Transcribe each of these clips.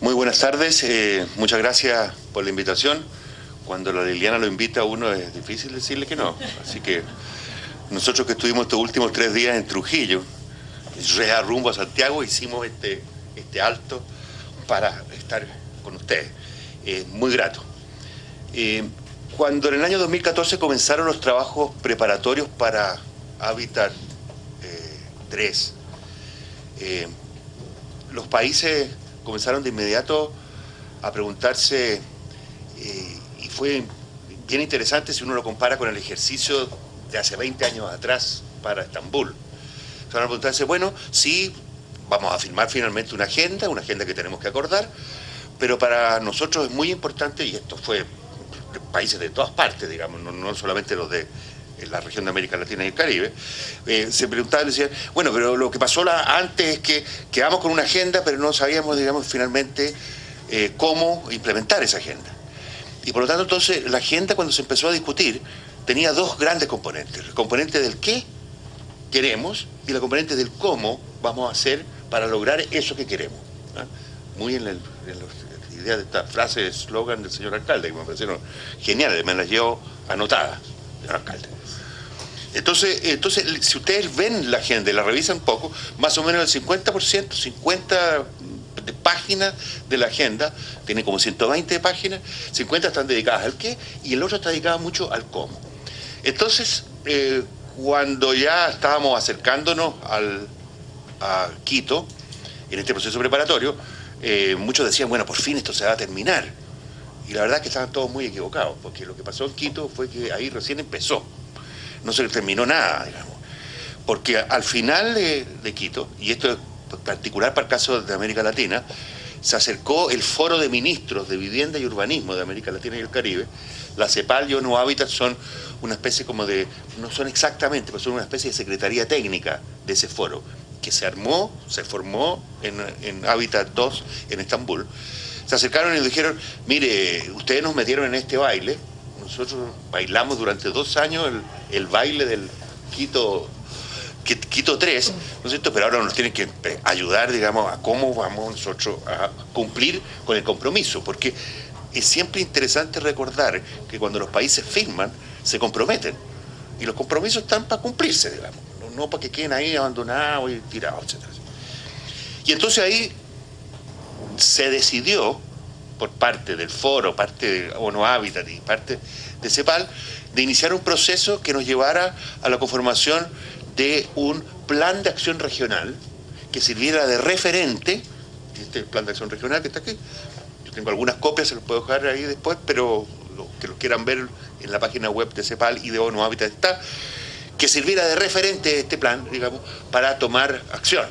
Muy buenas tardes, muchas gracias por la invitación. Cuando la Liliana lo invita a uno es difícil decirle que no. Así que nosotros que estuvimos estos últimos 3 días en Trujillo, rumbo a Santiago, hicimos este alto para estar con ustedes. Muy grato. Cuando en el año 2014 comenzaron los trabajos preparatorios para Hábitat 3, los países comenzaron de inmediato a preguntarse, y fue bien interesante si uno lo compara con el ejercicio de hace 20 años atrás para Estambul. Van a preguntarse, bueno, sí, vamos a firmar finalmente una agenda que tenemos que acordar, pero para nosotros es muy importante, y esto fue de países de todas partes, digamos, no solamente los de la región de América Latina y el Caribe, se preguntaban y decían, bueno, pero lo que pasó antes es que quedamos con una agenda, pero no sabíamos, digamos, finalmente cómo implementar esa agenda. Y por lo tanto, entonces, la agenda, cuando se empezó a discutir, tenía dos grandes componentes: el componente del qué queremos y la componente del cómo vamos a hacer para lograr eso que queremos. Muy en la idea de esta frase, de eslogan del señor alcalde, que me parecieron geniales, me las llevo anotadas, señor alcalde. Entonces, si ustedes ven la agenda y la revisan un poco, más o menos el 50%, 50 de páginas de la agenda, tiene como 120 páginas, 50 están dedicadas al qué y el otro está dedicado mucho al cómo. Entonces, cuando ya estábamos acercándonos a Quito, en este proceso preparatorio, muchos decían, bueno, por fin esto se va a terminar. Y la verdad es que estaban todos muy equivocados, porque lo que pasó en Quito fue que ahí recién empezó. No se terminó nada, digamos. Porque al final de Quito, y esto es particular para el caso de América Latina, se acercó el Foro de Ministros de Vivienda y Urbanismo de América Latina y el Caribe. La CEPAL y ONU Hábitat son una especie como de, no son exactamente, pero son una especie de secretaría técnica de ese foro, que se formó en Hábitat 2 en Estambul. Se acercaron y dijeron, mire, ustedes nos metieron en este baile, nosotros bailamos durante 2 años el baile del Quito 3, ¿no es cierto? Pero ahora nos tienen que ayudar, digamos, a cómo vamos nosotros a cumplir con el compromiso, porque es siempre interesante recordar que cuando los países firman, se comprometen, y los compromisos están para cumplirse, digamos, no para que queden ahí abandonados y tirados, etc. Y entonces ahí se decidió, por parte del foro, parte de ONU Hábitat y parte de CEPAL, de iniciar un proceso que nos llevara a la conformación de un plan de acción regional que sirviera de referente. Este plan de acción regional que está aquí, yo tengo algunas copias, se los puedo dejar ahí después, pero los que los quieran ver en la página web de CEPAL y de ONU Hábitat está, que sirviera de referente este plan, digamos, para tomar acción,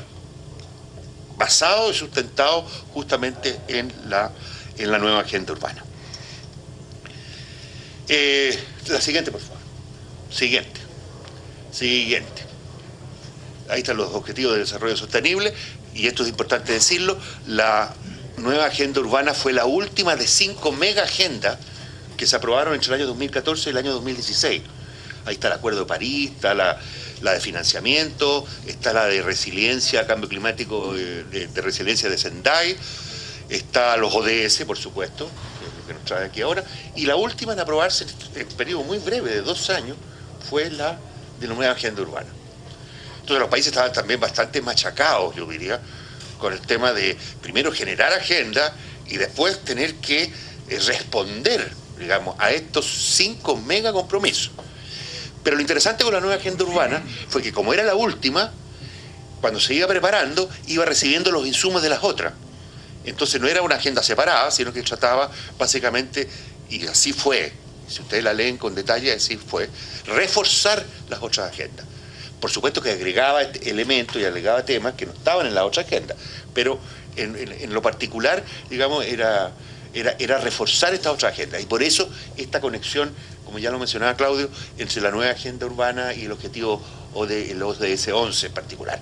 basado y sustentado justamente en la nueva agenda urbana. La siguiente, por favor. Siguiente. Ahí están los objetivos de desarrollo sostenible, y esto es importante decirlo, la nueva agenda urbana fue la última de 5 mega agendas que se aprobaron entre el año 2014 y el año 2016. Ahí está el Acuerdo de París, está la de financiamiento, está la de resiliencia, cambio climático, de resiliencia de Sendai, está los ODS, por supuesto, que es lo que nos trae aquí ahora, y la última en aprobarse en este periodo muy breve de 2 años fue la de la nueva agenda urbana. Entonces los países estaban también bastante machacados, yo diría, con el tema de primero generar agenda y después tener que responder, digamos, a estos 5 mega compromisos. Pero lo interesante con la nueva agenda urbana fue que, como era la última, cuando se iba preparando, iba recibiendo los insumos de las otras. Entonces no era una agenda separada, sino que trataba básicamente, y así fue, si ustedes la leen con detalle, así fue, reforzar las otras agendas. Por supuesto que agregaba elementos y agregaba temas que no estaban en la otra agenda, pero en lo particular, digamos, era reforzar esta otra agenda. Y por eso esta conexión, como ya lo mencionaba Claudio, entre la nueva agenda urbana y el objetivo el ODS 11 en particular.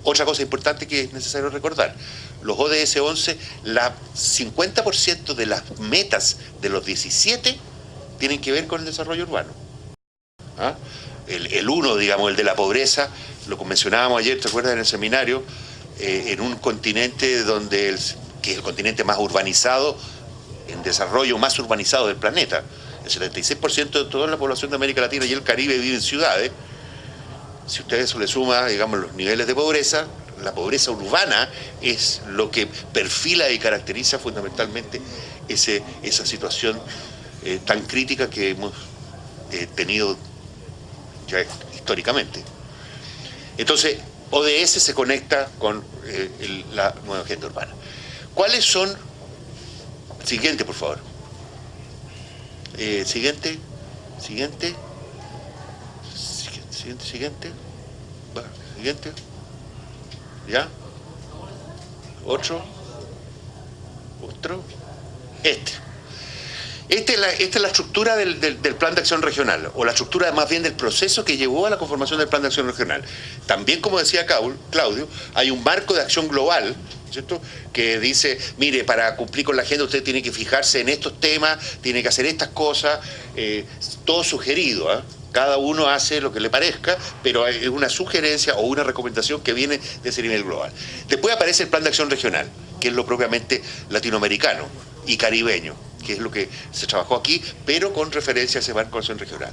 Otra cosa importante que es necesario recordar, los ODS 11, el 50% de las metas de los 17 tienen que ver con el desarrollo urbano. ¿Ah? El 1, digamos, el de la pobreza, lo mencionábamos ayer, ¿te acuerdas en el seminario? En un continente donde que es el continente más urbanizado, en desarrollo más urbanizado del planeta. El 76% de toda la población de América Latina y el Caribe vive en ciudades. Si usted a eso le suma, digamos, los niveles de pobreza, la pobreza urbana es lo que perfila y caracteriza fundamentalmente esa situación tan crítica que hemos tenido ya históricamente. Entonces, ODS se conecta con la nueva agenda urbana. ¿Cuáles son? Siguiente, por favor. Siguiente. Va, siguiente. ¿Ya? Otro. Esta es la estructura del Plan de Acción Regional, o la estructura más bien del proceso que llevó a la conformación del Plan de Acción Regional. También, como decía Claudio, hay un marco de acción global, ¿cierto?, que dice, mire, para cumplir con la agenda usted tiene que fijarse en estos temas, tiene que hacer estas cosas, todo sugerido, ¿eh? Cada uno hace lo que le parezca, pero es una sugerencia o una recomendación que viene de ese nivel global. Después aparece el Plan de Acción Regional, que es lo propiamente latinoamericano y caribeño, que es lo que se trabajó aquí, pero con referencia a ese marco de acción regional.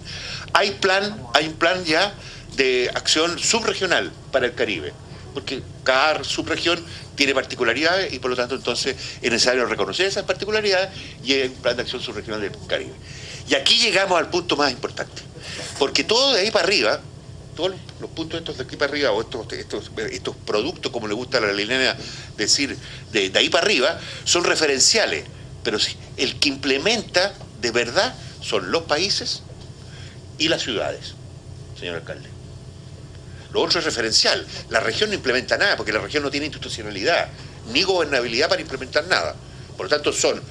Hay un plan ya de acción subregional para el Caribe, porque cada subregión tiene particularidades y por lo tanto entonces es necesario reconocer esas particularidades y hay un plan de acción subregional del Caribe. Y aquí llegamos al punto más importante, porque todo de ahí para arriba, todos los puntos estos de aquí para arriba, o estos productos, como le gusta a la Liliana decir, de ahí para arriba, son referenciales, pero el que implementa de verdad son los países y las ciudades, señor alcalde. Lo otro es referencial. La región no implementa nada, porque la región no tiene institucionalidad, ni gobernabilidad para implementar nada. Por lo tanto, son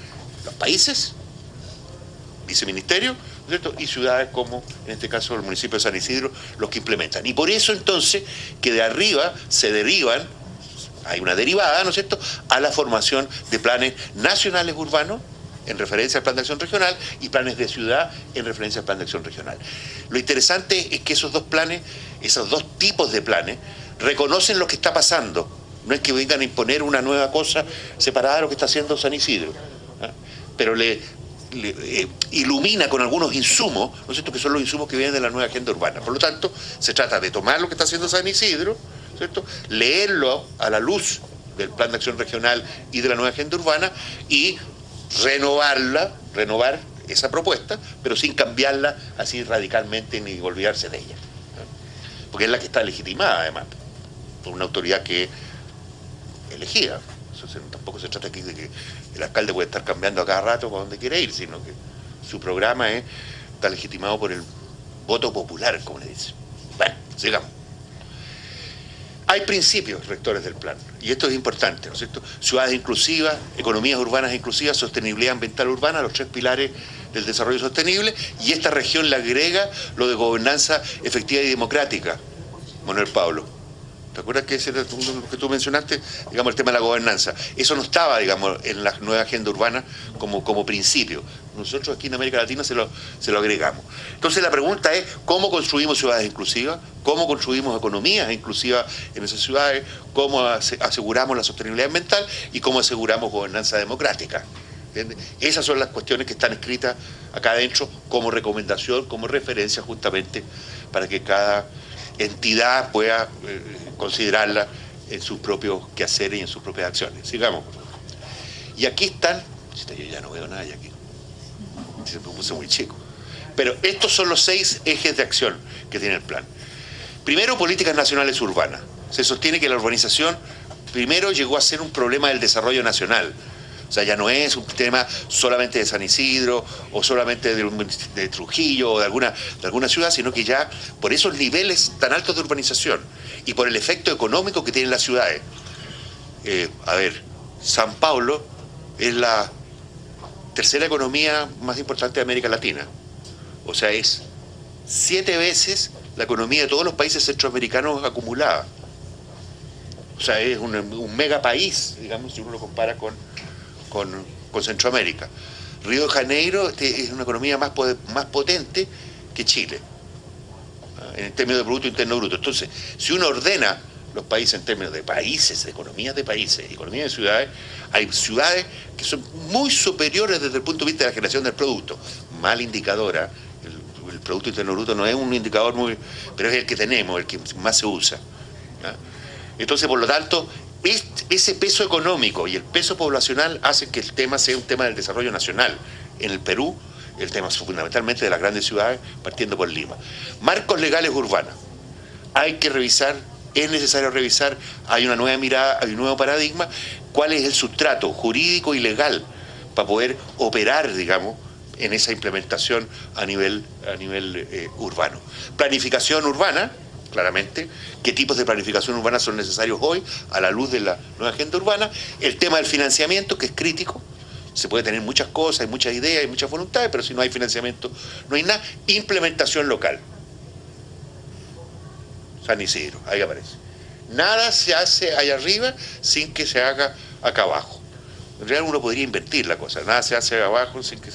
los países, viceministerios, ¿cierto?, y ciudades como, en este caso, el municipio de San Isidro, los que implementan. Y por eso, entonces, que de arriba se derivan, hay una derivada, ¿no es cierto?, a la formación de planes nacionales urbanos, en referencia al Plan de Acción Regional, y planes de ciudad en referencia al Plan de Acción Regional. Lo interesante es que esos dos planes, esos dos tipos de planes, reconocen lo que está pasando. No es que vengan a imponer una nueva cosa separada de lo que está haciendo San Isidro, ¿eh? Pero le ilumina con algunos insumos, ¿no es cierto?, que son los insumos que vienen de la nueva agenda urbana. Por lo tanto, se trata de tomar lo que está haciendo San Isidro, ¿cierto?, leerlo a la luz del Plan de Acción Regional y de la nueva agenda urbana y renovar esa propuesta, pero sin cambiarla así radicalmente ni olvidarse de ella, ¿no? Porque es la que está legitimada, además, por una autoridad que es elegida. Tampoco se trata aquí de que el alcalde puede estar cambiando a cada rato para donde quiere ir, sino que su programa está legitimado por el voto popular, como le dicen. Bueno, sigamos. Hay principios rectores del plan, y esto es importante, ¿no es cierto? Ciudades inclusivas, economías urbanas inclusivas, sostenibilidad ambiental urbana, los tres pilares del desarrollo sostenible, y esta región le agrega lo de gobernanza efectiva y democrática. Manuel Pablo, ¿te acuerdas que ese era lo que tú mencionaste? Digamos, el tema de la gobernanza. Eso no estaba, digamos, en la nueva agenda urbana como principio. Nosotros aquí en América Latina se lo agregamos. Entonces la pregunta es, ¿cómo construimos ciudades inclusivas? ¿Cómo construimos economías inclusivas en esas ciudades? ¿Cómo aseguramos la sostenibilidad ambiental? ¿Y cómo aseguramos gobernanza democrática? ¿Entiendes? Esas son las cuestiones que están escritas acá adentro como recomendación, como referencia justamente para que cada entidad pueda considerarla en sus propios quehaceres y en sus propias acciones. Sigamos. Y aquí están, yo ya no veo nada ya aquí, se me puso muy chico, pero estos son los 6 ejes de acción que tiene el plan. Primero, políticas nacionales urbanas. Se sostiene que la urbanización primero llegó a ser un problema del desarrollo nacional. O sea, ya no es un tema solamente de San Isidro o solamente de Trujillo o de alguna ciudad, sino que ya por esos niveles tan altos de urbanización y por el efecto económico que tienen las ciudades. San Paulo es la tercera economía más importante de América Latina. O sea, es 7 veces la economía de todos los países centroamericanos acumulada. O sea, es un mega país, digamos, si uno lo compara con Centroamérica. Río de Janeiro es una economía más potente que Chile, en términos de Producto Interno Bruto. Entonces, si uno ordena los países en términos de países, de economías de países, economías de ciudades, hay ciudades que son muy superiores desde el punto de vista de la generación del producto. Mal indicadora, el Producto Interno Bruto no es un indicador muy, pero es el que tenemos, el que más se usa. ¿Ya? Entonces, por lo tanto, ese peso económico y el peso poblacional hacen que el tema sea un tema del desarrollo nacional. En el Perú, el tema es fundamentalmente de las grandes ciudades, partiendo por Lima. Marcos legales urbanos. Hay que revisar, es necesario revisar, hay una nueva mirada, hay un nuevo paradigma, cuál es el sustrato jurídico y legal para poder operar, digamos, en esa implementación a nivel urbano. Planificación urbana, claramente, qué tipos de planificación urbana son necesarios hoy a la luz de la nueva agenda urbana, el tema del financiamiento, que es crítico, se puede tener muchas cosas, hay muchas ideas, hay muchas voluntades, pero si no hay financiamiento no hay nada. Implementación local. San Isidro, ahí aparece. Nada se hace allá arriba sin que se haga acá abajo. En realidad uno podría invertir la cosa, nada se hace abajo sin que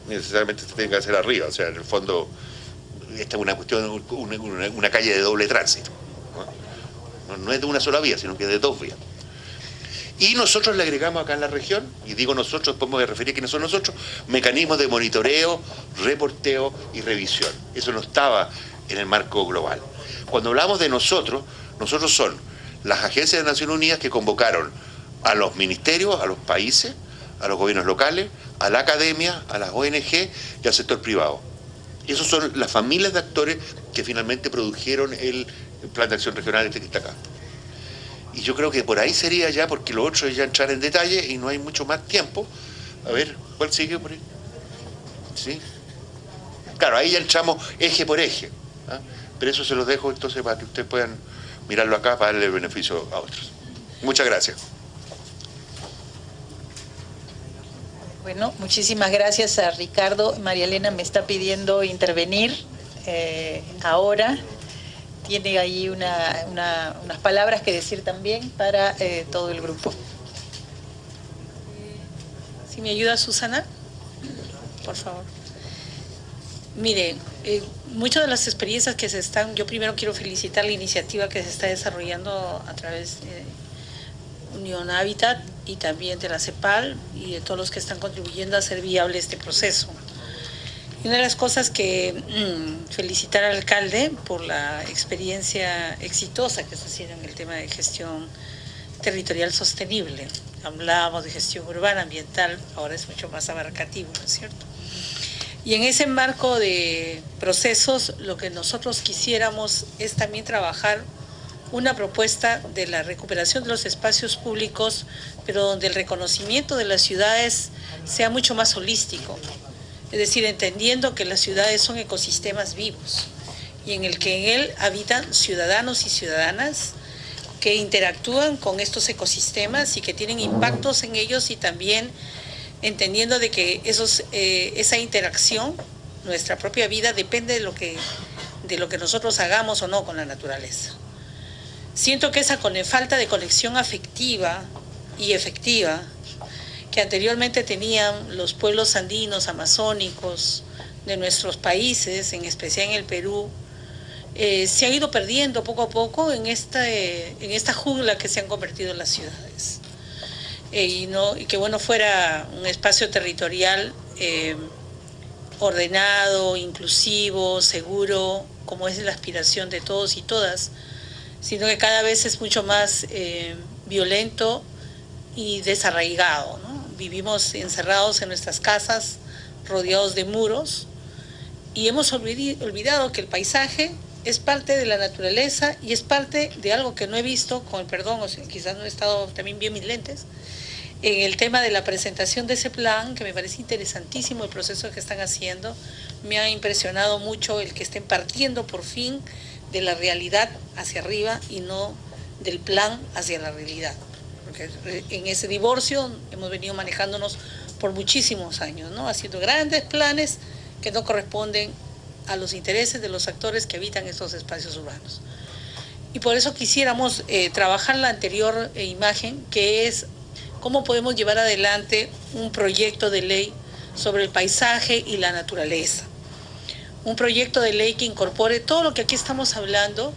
necesariamente se tenga que hacer arriba. O sea, en el fondo, esta es una cuestión, una calle de doble tránsito. No es de una sola vía, sino que es de dos vías. Y nosotros le agregamos acá en la región, y digo nosotros, después me voy a referir a quiénes son nosotros, mecanismos de monitoreo, reporteo y revisión. Eso no estaba en el marco global. Cuando hablamos de nosotros, nosotros son las agencias de Naciones Unidas que convocaron a los ministerios, a los países, a los gobiernos locales, a la academia, a las ONG y al sector privado. Esos son las familias de actores que finalmente produjeron el plan de acción regional este que está acá. Y yo creo que por ahí sería ya, porque lo otro es ya entrar en detalle y no hay mucho más tiempo. A ver, ¿cuál sigue por ahí? ¿Sí? Claro, ahí ya entramos eje por eje. ¿Ah? Pero eso se los dejo entonces para que ustedes puedan mirarlo acá para darle beneficio a otros. Muchas gracias. Bueno, muchísimas gracias a Ricardo. María Elena me está pidiendo intervenir ahora. Tiene ahí unas palabras que decir también para todo el grupo. ¿Si me ayuda Susana? Por favor. Mire, muchas de las experiencias que se están... Yo primero quiero felicitar la iniciativa que se está desarrollando a través de Unión Hábitat y también de la CEPAL y de todos los que están contribuyendo a hacer viable este proceso. Y una de las cosas que felicitar al alcalde por la experiencia exitosa que está haciendo en el tema de gestión territorial sostenible. Hablábamos de gestión urbana, ambiental, ahora es mucho más abarcativo, ¿no es cierto? Y en ese marco de procesos, lo que nosotros quisiéramos es también trabajar una propuesta de la recuperación de los espacios públicos, pero donde el reconocimiento de las ciudades sea mucho más holístico. Es decir, entendiendo que las ciudades son ecosistemas vivos y en el que en él habitan ciudadanos y ciudadanas que interactúan con estos ecosistemas y que tienen impactos en ellos, y también entendiendo de que esa interacción, nuestra propia vida, depende de lo que nosotros hagamos o no con la naturaleza. Siento que esa falta de conexión afectiva y efectiva que anteriormente tenían los pueblos andinos, amazónicos de nuestros países, en especial en el Perú, se ha ido perdiendo poco a poco en esta jungla que se han convertido las ciudades. Y que bueno fuera un espacio territorial ordenado, inclusivo, seguro, como es la aspiración de todos y todas, sino que cada vez es mucho más violento y desarraigado, ¿no? Vivimos encerrados en nuestras casas, rodeados de muros, y hemos olvidado que el paisaje es parte de la naturaleza y es parte de algo que no he visto, con el perdón, o sea, quizás no he estado también bien mis lentes, en el tema de la presentación de ese plan, que me parece interesantísimo el proceso que están haciendo. Me ha impresionado mucho el que estén partiendo por fin de la realidad hacia arriba y no del plan hacia la realidad. Porque en ese divorcio hemos venido manejándonos por muchísimos años, ¿no? Haciendo grandes planes que no corresponden a los intereses de los actores que habitan estos espacios urbanos. Y por eso quisiéramos trabajar la anterior imagen, que es cómo podemos llevar adelante un proyecto de ley sobre el paisaje y la naturaleza. Un proyecto de ley que incorpore todo lo que aquí estamos hablando,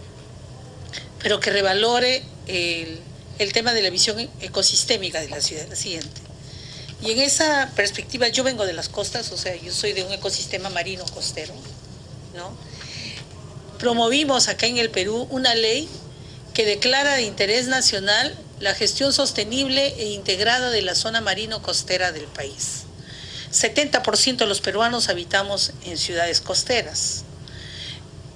pero que revalore el tema de la visión ecosistémica de la ciudad, la siguiente. Y en esa perspectiva, yo vengo de las costas, o sea, yo soy de un ecosistema marino costero, ¿no? Promovimos acá en el Perú una ley que declara de interés nacional la gestión sostenible e integrada de la zona marino-costera del país. 70% de los peruanos habitamos en ciudades costeras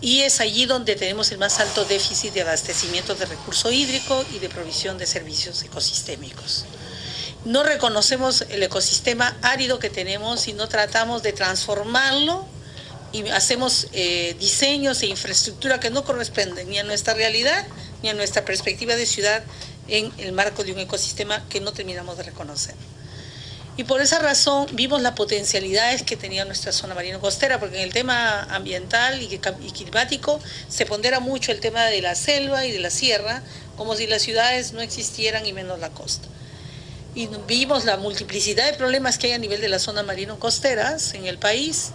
y es allí donde tenemos el más alto déficit de abastecimiento de recurso hídrico y de provisión de servicios ecosistémicos. No reconocemos el ecosistema árido que tenemos y no tratamos de transformarlo y hacemos diseños e infraestructura que no corresponden ni a nuestra realidad ni a nuestra perspectiva de ciudad en el marco de un ecosistema que no terminamos de reconocer. Y por esa razón vimos las potencialidades que tenía nuestra zona marino-costera, porque en el tema ambiental y climático se pondera mucho el tema de la selva y de la sierra, como si las ciudades no existieran y menos la costa. Y vimos la multiplicidad de problemas que hay a nivel de las zonas marino-costeras en el país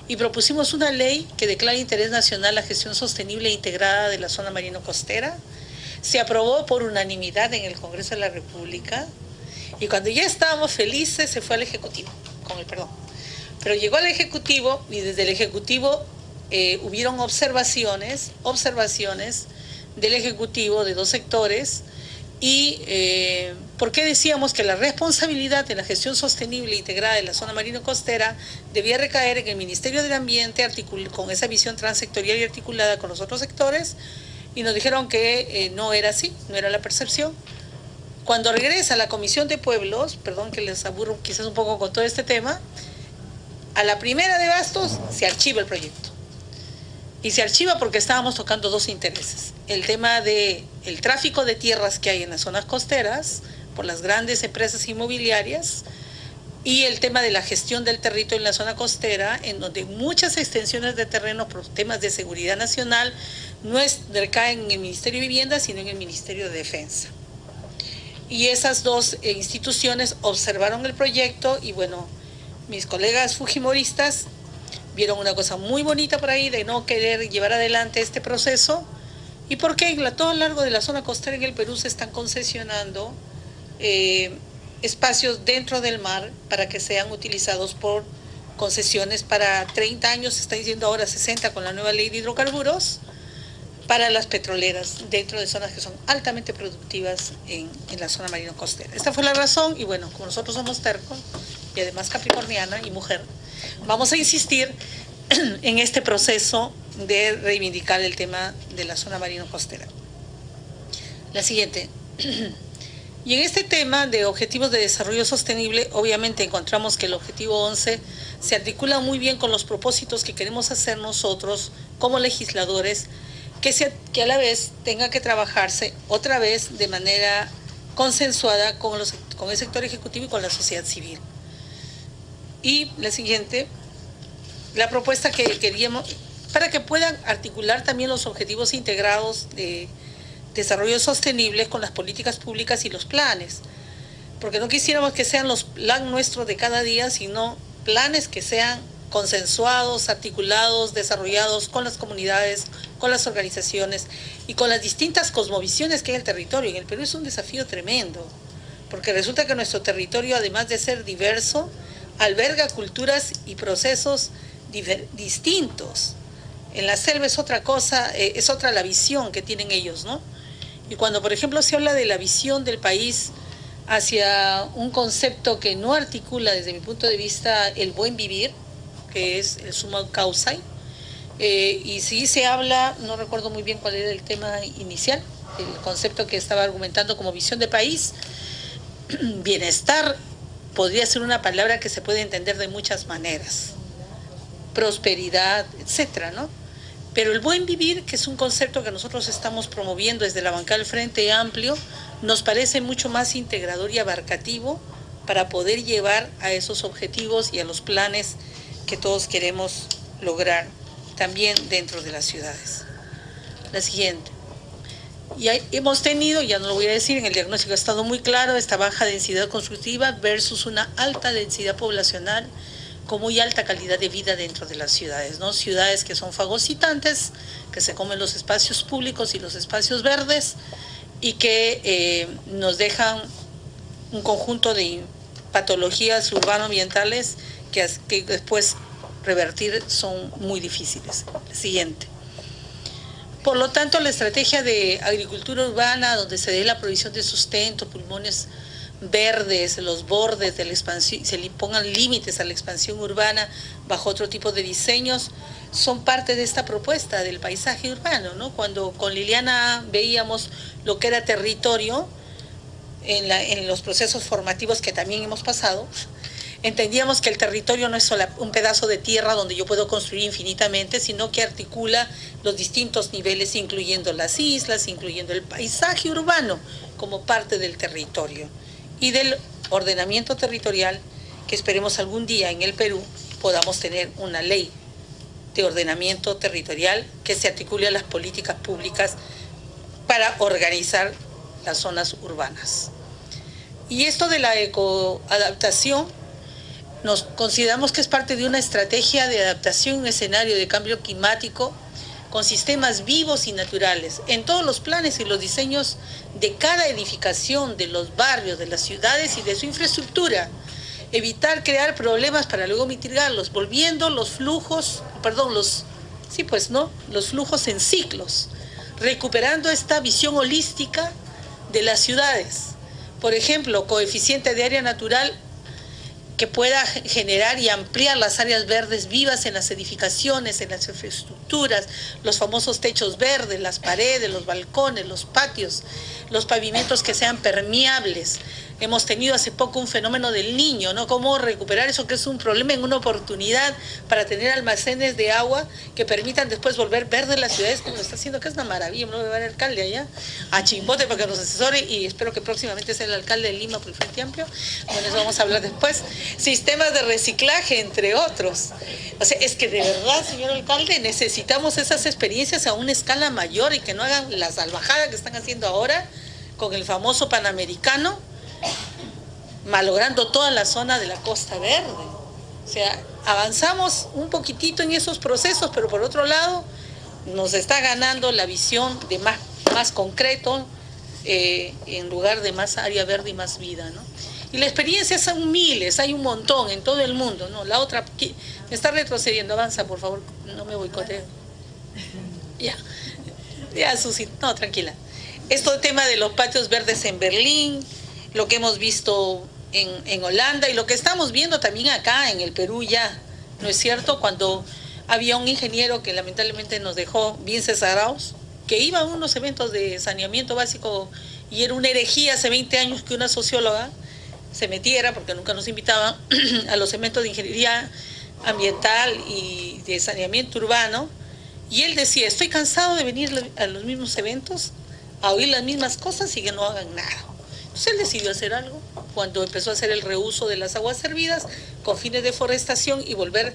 y propusimos una ley que declara interés nacional la gestión sostenible e integrada de la zona marino-costera. Se aprobó por unanimidad en el Congreso de la República y cuando ya estábamos felices se fue al Ejecutivo, con el perdón. Pero llegó al Ejecutivo y desde el Ejecutivo hubieron observaciones del Ejecutivo de dos sectores. Y ¿por qué decíamos que la responsabilidad de la gestión sostenible e integrada de la zona marino-costera debía recaer en el Ministerio del Ambiente con esa visión transsectorial y articulada con los otros sectores? Y nos dijeron que no era así, no era la percepción. Cuando regresa a la Comisión de Pueblos, perdón que les aburro quizás un poco con todo este tema, a la primera de bastos se archiva el proyecto. Y se archiva porque estábamos tocando dos intereses. El tema del tráfico de tierras que hay en las zonas costeras por las grandes empresas inmobiliarias y el tema de la gestión del territorio en la zona costera, en donde muchas extensiones de terreno por temas de seguridad nacional no recaen en el Ministerio de Vivienda, sino en el Ministerio de Defensa. Y esas dos instituciones observaron el proyecto y bueno, mis colegas fujimoristas vieron una cosa muy bonita por ahí de no querer llevar adelante este proceso. ¿Y por qué? A todo lo largo de la zona costera en el Perú se están concesionando espacios dentro del mar para que sean utilizados por concesiones para 30 años, se está diciendo ahora 60 con la nueva ley de hidrocarburos, para las petroleras dentro de zonas que son altamente productivas en la zona marino costera. Esta fue la razón y bueno, como nosotros somos tercos y además capricorniana y mujer, vamos a insistir en este proceso de reivindicar el tema de la zona marino-costera. La siguiente. Y en este tema de objetivos de desarrollo sostenible, obviamente encontramos que el objetivo 11 se articula muy bien con los propósitos que queremos hacer nosotros como legisladores, que a la vez tenga que trabajarse otra vez de manera consensuada con el sector ejecutivo y con la sociedad civil. Y la siguiente, la propuesta que queríamos, para que puedan articular también los objetivos integrados de desarrollo sostenible con las políticas públicas y los planes, porque no quisiéramos que sean los planes nuestros de cada día, sino planes que sean consensuados, articulados, desarrollados con las comunidades, con las organizaciones y con las distintas cosmovisiones que hay en el territorio. En el Perú es un desafío tremendo, porque resulta que nuestro territorio, además de ser diverso, alberga culturas y procesos distintos. En la selva es otra cosa, es otra la visión que tienen ellos, ¿no? Y cuando, por ejemplo, se habla de la visión del país hacia un concepto que no articula, desde mi punto de vista, el buen vivir, que es el summa causa, y sí se habla, no recuerdo muy bien cuál era el tema inicial, el concepto que estaba argumentando como visión de país, bienestar podría ser una palabra que se puede entender de muchas maneras, prosperidad, etcétera, ¿no? Pero el buen vivir, que es un concepto que nosotros estamos promoviendo desde la bancada del Frente Amplio, nos parece mucho más integrador y abarcativo para poder llevar a esos objetivos y a los planes que todos queremos lograr también dentro de las ciudades. La siguiente. Y hemos tenido, ya no lo voy a decir, en el diagnóstico ha estado muy claro, esta baja densidad constructiva versus una alta densidad poblacional con muy alta calidad de vida dentro de las ciudades, ¿no? Ciudades que son fagocitantes, que se comen los espacios públicos y los espacios verdes y que nos dejan un conjunto de patologías urbano-ambientales que después revertir son muy difíciles. Siguiente. Por lo tanto, la estrategia de agricultura urbana, donde se dé la provisión de sustento, pulmones verdes, los bordes de la expansión, se le pongan límites a la expansión urbana bajo otro tipo de diseños, son parte de esta propuesta del paisaje urbano, ¿no? Cuando con Liliana veíamos lo que era territorio en los procesos formativos que también hemos pasado, entendíamos que el territorio no es solo un pedazo de tierra donde yo puedo construir infinitamente, sino que articula los distintos niveles, incluyendo las islas, incluyendo el paisaje urbano como parte del territorio y del ordenamiento territorial, que esperemos algún día en el Perú podamos tener una ley de ordenamiento territorial que se articule a las políticas públicas para organizar las zonas urbanas. Y esto de la ecoadaptación, nos consideramos que es parte de una estrategia de adaptación a un escenario de cambio climático con sistemas vivos y naturales en todos los planes y los diseños de cada edificación, de los barrios, de las ciudades y de su infraestructura. Evitar crear problemas para luego mitigarlos, volviendo los flujos, los flujos en ciclos, recuperando esta visión holística de las ciudades. Por ejemplo, coeficiente de área natural que pueda generar y ampliar las áreas verdes vivas en las edificaciones, en las infraestructuras, los famosos techos verdes, las paredes, los balcones, los patios, los pavimentos que sean permeables. Hemos tenido hace poco un fenómeno del Niño, ¿no? Cómo recuperar eso que es un problema en una oportunidad para tener almacenes de agua que permitan después volver verdes las ciudades, como lo está haciendo, que es una maravilla. Me lo va a ver el alcalde allá, a Chimbote, para que nos asesore, y espero que próximamente sea el alcalde de Lima por el Frente Amplio. Bueno, eso vamos a hablar después. Sistemas de reciclaje, entre otros. O sea, es que de verdad, señor alcalde, necesitamos esas experiencias a una escala mayor y que no hagan la salvajada que están haciendo ahora con el famoso Panamericano, malogrando toda la zona de la Costa Verde. O sea, avanzamos un poquitito en esos procesos, pero por otro lado nos está ganando la visión de más concreto en lugar de más área verde y más vida, ¿no? Y las experiencias son miles, hay un montón en todo el mundo, ¿no? La otra, me está retrocediendo, avanza por favor, no me boicoteo. Ya, Susi, no, tranquila. Esto tema de los patios verdes en Berlín, lo que hemos visto en Holanda y lo que estamos viendo también acá en el Perú ya, ¿no es cierto? Cuando había un ingeniero que lamentablemente nos dejó bien cesados, que iba a unos eventos de saneamiento básico y era una herejía hace 20 años que una socióloga se metiera, porque nunca nos invitaban, a los eventos de ingeniería ambiental y de saneamiento urbano, y él decía, estoy cansado de venir a los mismos eventos, a oír las mismas cosas y que no hagan nada. Entonces él decidió hacer algo cuando empezó a hacer el reuso de las aguas servidas con fines de forestación y volver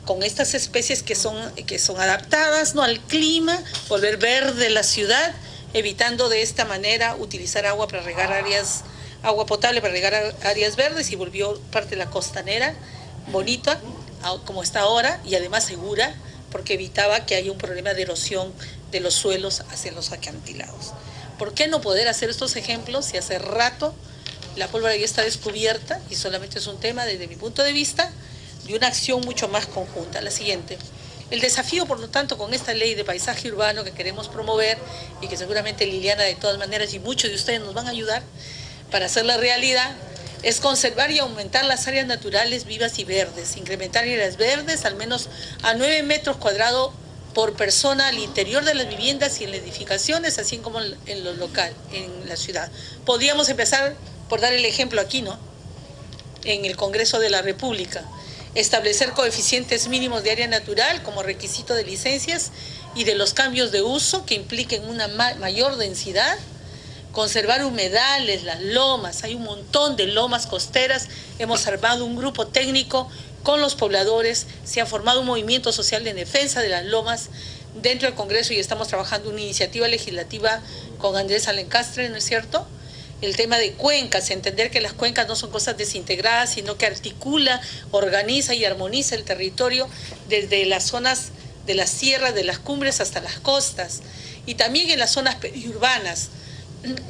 con estas especies que son adaptadas, ¿no?, al clima, volver verde la ciudad, evitando de esta manera utilizar agua para regar agua potable para regar áreas verdes, y volvió parte de la costanera bonita como está ahora y además segura, porque evitaba que haya un problema de erosión de los suelos hacia los acantilados. ¿Por qué no poder hacer estos ejemplos si hace rato la pólvora ya está descubierta y solamente es un tema, desde mi punto de vista, de una acción mucho más conjunta? La siguiente. El desafío, por lo tanto, con esta ley de paisaje urbano que queremos promover y que seguramente Liliana de todas maneras y muchos de ustedes nos van a ayudar para hacerla realidad, es conservar y aumentar las áreas naturales vivas y verdes, incrementar áreas verdes al menos a 9 metros cuadrados por persona al interior de las viviendas y en las edificaciones, así como en lo local, en la ciudad. Podríamos empezar por dar el ejemplo aquí, ¿no?, en el Congreso de la República. Establecer coeficientes mínimos de área natural como requisito de licencias y de los cambios de uso que impliquen una mayor densidad. Conservar humedales, las lomas, hay un montón de lomas costeras. Hemos armado un grupo técnico con los pobladores, se ha formado un movimiento social de defensa de las lomas dentro del Congreso y estamos trabajando una iniciativa legislativa con Andrés Alencastre, ¿no es cierto? El tema de cuencas, entender que las cuencas no son cosas desintegradas, sino que articula, organiza y armoniza el territorio desde las zonas de las sierras, de las cumbres hasta las costas, y también en las zonas periurbanas,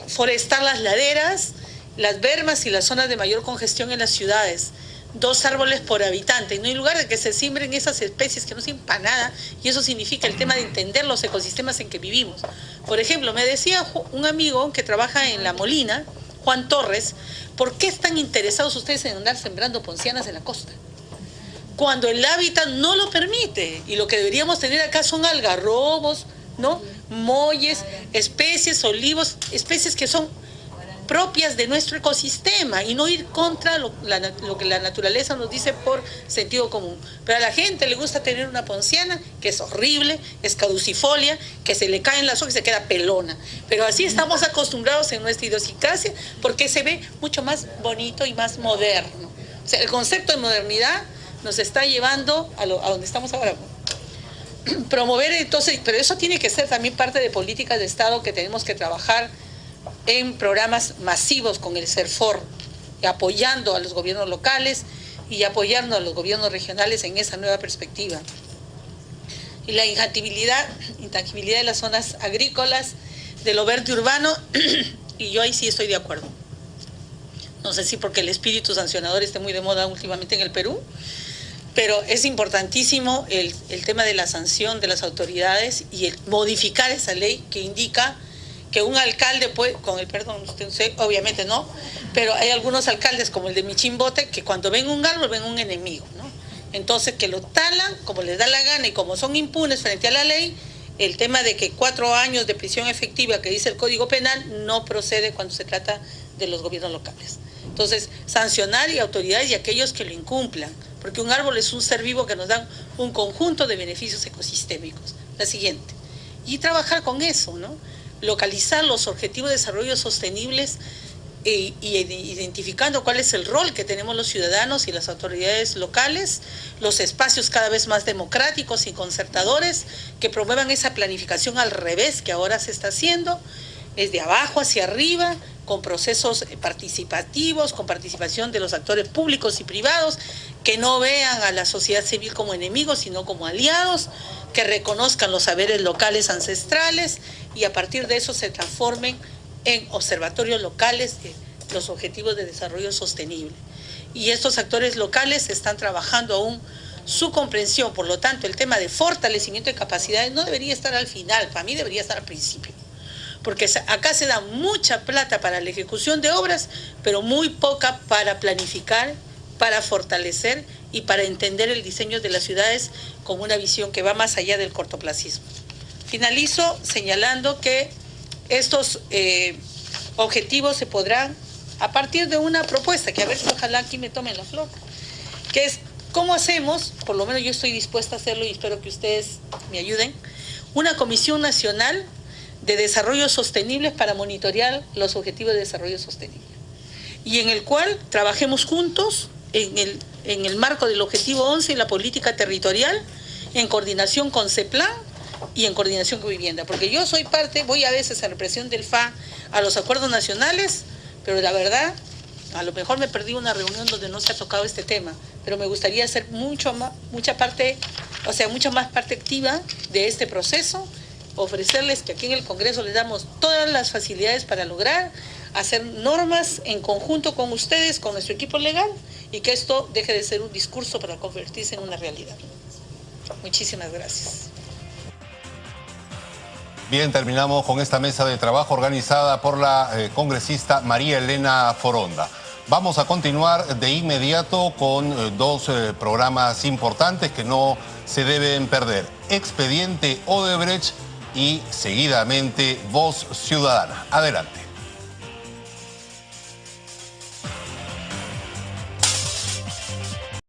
forestar las laderas, las bermas y las zonas de mayor congestión en las ciudades. 2 árboles por habitante, y no hay lugar de que se siembren esas especies que no sirven para nada, y eso significa el tema de entender los ecosistemas en que vivimos. Por ejemplo, me decía un amigo que trabaja en La Molina, Juan Torres, ¿por qué están interesados ustedes en andar sembrando poncianas en la costa? Cuando el hábitat no lo permite, y lo que deberíamos tener acá son algarrobos, ¿no? Molles, especies, olivos, especies que son propias de nuestro ecosistema, y no ir contra lo que la naturaleza nos dice por sentido común. Pero a la gente le gusta tener una ponciana que es horrible, es caducifolia, que se le caen las hojas y se queda pelona. Pero así estamos acostumbrados en nuestra idiosincrasia, porque se ve mucho más bonito y más moderno. O sea, el concepto de modernidad nos está llevando a donde estamos ahora. Promover entonces, pero eso tiene que ser también parte de políticas de Estado que tenemos que trabajar en programas masivos con el CERFOR, apoyando a los gobiernos locales y apoyando a los gobiernos regionales en esa nueva perspectiva. Y la intangibilidad de las zonas agrícolas, de lo verde urbano, y yo ahí sí estoy de acuerdo. No sé si porque el espíritu sancionador esté muy de moda últimamente en el Perú, pero es importantísimo el tema de la sanción de las autoridades y el modificar esa ley que indica que un alcalde puede, con el perdón, usted obviamente no, pero hay algunos alcaldes como el de Michimbote que cuando ven un árbol ven un enemigo, ¿no? Entonces que lo talan como les da la gana, y como son impunes frente a la ley, el tema de que 4 años de prisión efectiva que dice el Código Penal no procede cuando se trata de los gobiernos locales. Entonces, sancionar y autoridades y aquellos que lo incumplan, porque un árbol es un ser vivo que nos da un conjunto de beneficios ecosistémicos. La siguiente. Y trabajar con eso, ¿no? Localizar los objetivos de desarrollo sostenibles y identificando cuál es el rol que tenemos los ciudadanos y las autoridades locales, los espacios cada vez más democráticos y concertadores que promuevan esa planificación al revés que ahora se está haciendo, es de abajo hacia arriba, con procesos participativos, con participación de los actores públicos y privados, que no vean a la sociedad civil como enemigos, sino como aliados, que reconozcan los saberes locales ancestrales y a partir de eso se transformen en observatorios locales de los objetivos de desarrollo sostenible. Y estos actores locales están trabajando aún su comprensión, por lo tanto el tema de fortalecimiento de capacidades no debería estar al final, para mí debería estar al principio. Porque acá se da mucha plata para la ejecución de obras, pero muy poca para planificar, para fortalecer y para entender el diseño de las ciudades con una visión que va más allá del cortoplacismo. Finalizo señalando que estos objetivos se podrán, a partir de una propuesta, que a ver si ojalá aquí me tomen la flor, que es cómo hacemos, por lo menos yo estoy dispuesta a hacerlo y espero que ustedes me ayuden, una comisión nacional de desarrollo sostenible para monitorear los objetivos de desarrollo sostenible, y en el cual trabajemos juntos en el marco del objetivo 11 y la política territorial, en coordinación con CEPLAN y en coordinación con vivienda, porque yo soy parte, voy a veces a represión del FA a los acuerdos nacionales, pero la verdad, a lo mejor me perdí una reunión donde no se ha tocado este tema, pero me gustaría ser mucha más parte activa de este proceso, ofrecerles que aquí en el Congreso les damos todas las facilidades para lograr hacer normas en conjunto con ustedes, con nuestro equipo legal, y que esto deje de ser un discurso para convertirse en una realidad. Muchísimas gracias. Bien, terminamos con esta mesa de trabajo organizada por la congresista María Elena Foronda. Vamos a continuar de inmediato con 2 programas importantes que no se deben perder. Expediente Odebrecht y seguidamente Voz Ciudadana. Adelante.